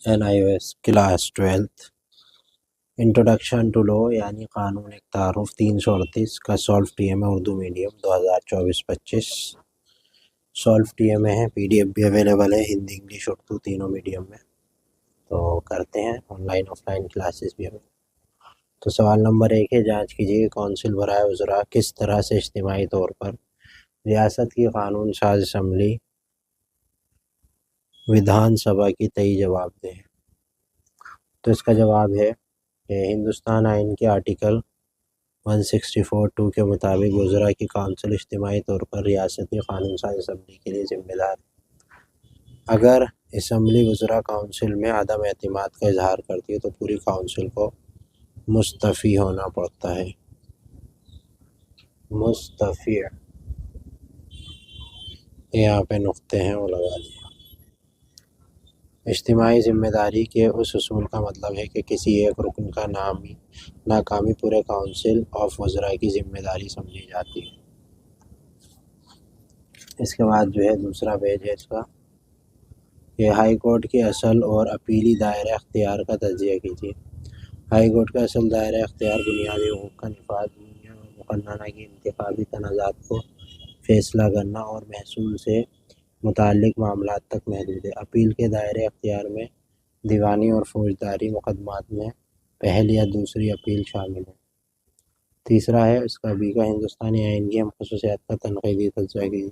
NIOS class 12 introduction to لو یعنی قانون ایک تعارف 338 کا سولف ٹی ایم ہے Urdu medium 2024-25 solve T M ہے PDF بھی اویلیبل ہے ہندی انگلش اردو تینوں میڈیم میں تو کرتے ہیں on line of line classes بھی ہمیں تو سوال نمبر 1 ہے جانچ کیجیے کہ کونسل برائے وزراء کس طرح سے اجتماعی طور پر ریاست کی قانون ساز اسمبلی ودھان سبھا کی تئی جواب دیں تو اس کا جواب ہے کہ ہندوستان آئین کے آرٹیکل 164(2) کے مطابق وزراء کی کونسل اجتماعی طور پر ریاستی قانون ساز اسمبلی کے لیے ذمہ دار ہے۔ اگر اسمبلی وزراء کونسل میں عدم اعتماد کا اظہار کرتی ہے تو پوری کونسل کو مستعفی ہونا پڑتا ہے۔ مستعفی یہاں پہ نقطے ہیں وہ لگا دیا۔ اجتماعی ذمہ داری کے اس اصول کا مطلب ہے کہ کسی ایک رکن کا ناکامی پورے کونسل آف وزراء کی ذمہ داری سمجھی جاتی ہے۔ اس کے بعد جو ہے دوسرا پیج ہے اس کا کہ ہائی کورٹ کے اصل اور اپیلی دائرہ اختیار کا تجزیہ کیجیے۔ ہائی کورٹ کا اصل دائرہ اختیار بنیادی حقوق کا نفاذ مقننہ کی انتخابی تنازعات کو فیصلہ کرنا اور محصول سے متعلق معاملات تک محدود ہے۔ اپیل کے دائرۂ اختیار میں دیوانی اور فوجداری مقدمات میں پہلی یا دوسری اپیل شامل ہے۔ تیسرا ہے اس کا بھی کا ہندوستانی آئین کی اہم خصوصیات کا تنقیدی تجزیہ کیجیے۔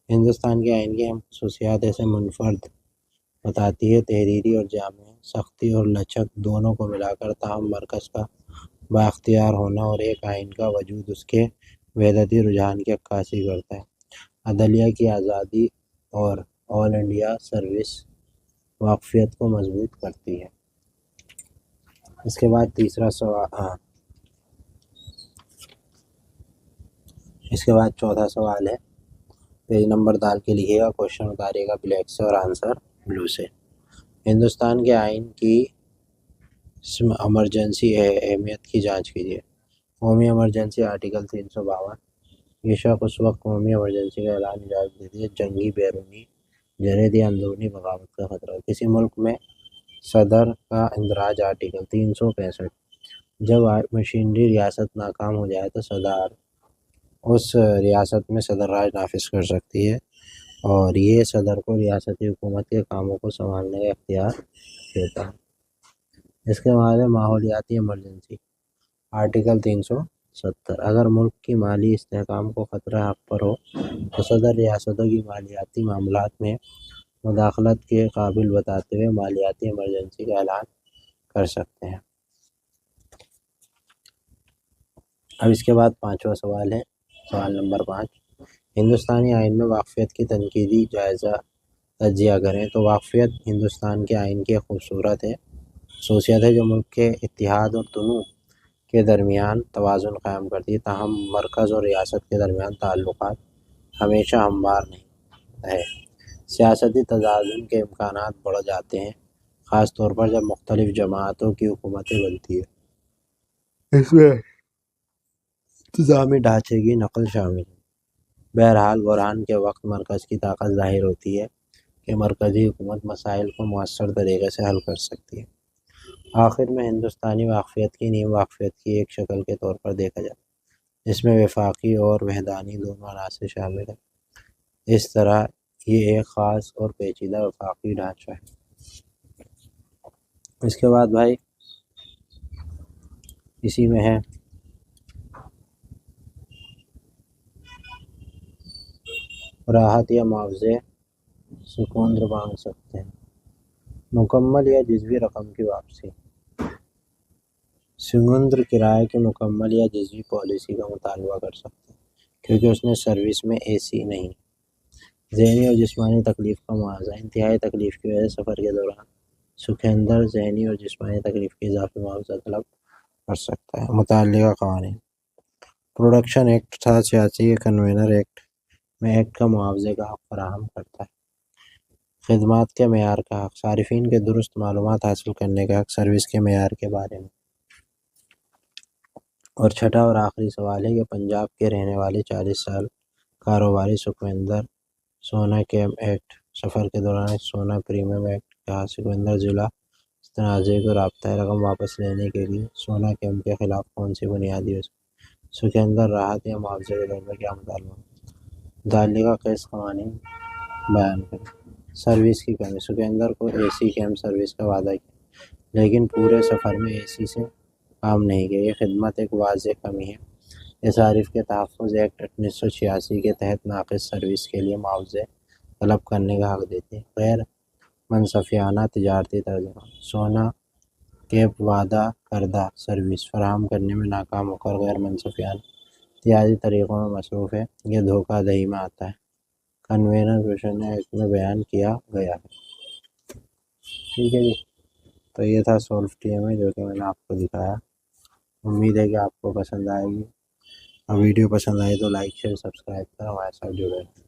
ہندوستان کے آئین کی اہم خصوصیات ایسے منفرد بتاتی ہے تحریری اور جامع سختی اور لچک دونوں کو ملا کر تاہم مرکز کا بااختیار ہونا اور ایک آئین کا وجود اس کے وحدتی رجحان کی عکاسی کرتا ہے۔ عدلیہ کی آزادی اور آل انڈیا سروس واقفیت کو مضبوط کرتی ہے۔ اس کے بعد چوتھا سوال ہے پیج نمبر دال کے لکھے گا کوشچن اتاریے گا بلیک سے اور آنسر بلو سے۔ ہندوستان کے آئین کی ایمرجنسی اہمیت کی جانچ کیجیے۔ قومی ایمرجنسی آرٹیکل 352 یہ شق اس وقت قومی ایمرجنسی کا اعلان اجازت دیتی ہے جنگی بیرونی جرید یا اندرونی بغاوت کا خطرہ ہو۔ کسی ملک میں صدر کا اندراج آرٹیکل 365 جب مشینری ریاست ناکام ہو جائے تو صدر اس ریاست میں صدر راج نافذ کر سکتی ہے اور یہ صدر کو ریاستی حکومت کے کاموں کو سنبھالنے کا اختیار دیتا ہے۔ اس کے بعد ہے ماحولیاتی ایمرجنسی آرٹیکل 370 اگر ملک کی مالی استحکام کو خطرہ حق پر ہو تو صدر ریاستوں کی مالیاتی معاملات میں مداخلت کے قابل بتاتے ہوئے مالیاتی ایمرجنسی کا اعلان کر سکتے ہیں۔ اب اس کے بعد پانچواں سوال ہے سوال نمبر 5 ہندوستانی آئین میں واقفیت کی تنقیدی جائزہ تجزیہ کریں تو واقفیت ہندوستان کے آئین کی خصوصیت ہے جو ملک کے اتحاد اور تنوع کے درمیان توازن قائم کرتی ہے تاہم مرکز اور ریاست کے درمیان تعلقات ہمیشہ ہموار نہیں ہے۔ سیاسی توازن کے امکانات بڑھ جاتے ہیں خاص طور پر جب مختلف جماعتوں کی حکومتیں بنتی ہیں۔ اس میں انتظامی ڈھانچے کی نقل شامل ہے۔ بہرحال بحران کے وقت مرکز کی طاقت ظاہر ہوتی ہے کہ مرکزی حکومت مسائل کو مؤثر طریقے سے حل کر سکتی ہے۔ آخر میں ہندوستانی واقفیت کی نیم واقفیت کی ایک شکل کے طور پر دیکھا جاتا ہے جس میں وفاقی اور وحدانی دونوں عناصر شامل ہیں۔ اس طرح یہ ایک خاص اور پیچیدہ وفاقی ڈھانچہ ہے۔ اس کے بعد بھائی اسی میں ہے راحت یا معاوضے سکندر مانگ سکتے ہیں۔ مکمل یا جزوی رقم کی واپسی سکندر کرائے کی مکمل یا جزوی پالیسی کا مطالبہ کر سکتے ہیں کیونکہ اس نے سروس میں AC نہیں۔ ذہنی اور جسمانی تکلیف کا معاوضہ انتہائی تکلیف کی وجہ سے سفر کے دوران سکندر ذہنی اور جسمانی تکلیف کی اضافی معاوضہ طلب کر سکتا ہے۔ متعلقہ قوانین پروڈکشن ایکٹ 87 کنوینر ایکٹ میں ایکٹ کا معاوضے کا حق فراہم کرتا ہے۔ خدمات کے معیار کا حق صارفین کے درست معلومات حاصل کرنے کا حق سروس کے معیار کے بارے میں۔ اور چھٹا اور آخری سوال ہے کہ پنجاب کے رہنے والے 40 سال کاروباری سکھویندر سونا کیم ایکٹ سفر کے دوران سونا پریمیم ایکٹ کہا سکندر ضلع اس تنازع کو رابطہ رقم واپس لینے کے لیے سونا کیمپ کے خلاف کون سی بنیادی سکندر راحت یا معاوضے کے طور پر کیا مطالبہ؟ متعلقہ کیس قوانین بیان کریں۔ سروس کی کمی، سکندر کو اے سی کیمپ سروس کا وعدہ کیا لیکن پورے سفر میں اے سی سے کام نہیں کیا۔ یہ خدمت ایک واضح کمی ہے۔ یہ صارف کے تحفظ ایکٹ 1986 کے تحت ناقص سروس کے لیے معاوضے طلب کرنے کا حق دیتی ہے۔ غیر منصفانہ تجارتی ترجمہ، سونا کیمپ وعدہ کردہ سروس فراہم کرنے میں ناکام ہو کر غیر منصفانہ امتیازی طریقوں میں مصروف ہے، یہ دھوکہ دہی میں آتا ہے۔ کنوینر پروویژن ایکٹ میں بیان کیا گیا ہے۔ ٹھیک ہے جی، تو یہ تھا سولو ٹی ایم اے جو کہ میں نے آپ کو دکھایا۔ امید ہے کہ آپ کو پسند آئے گی، اور ویڈیو پسند آئے تو لائک شیئر سبسکرائب کر ہمارے ساتھ جڑے۔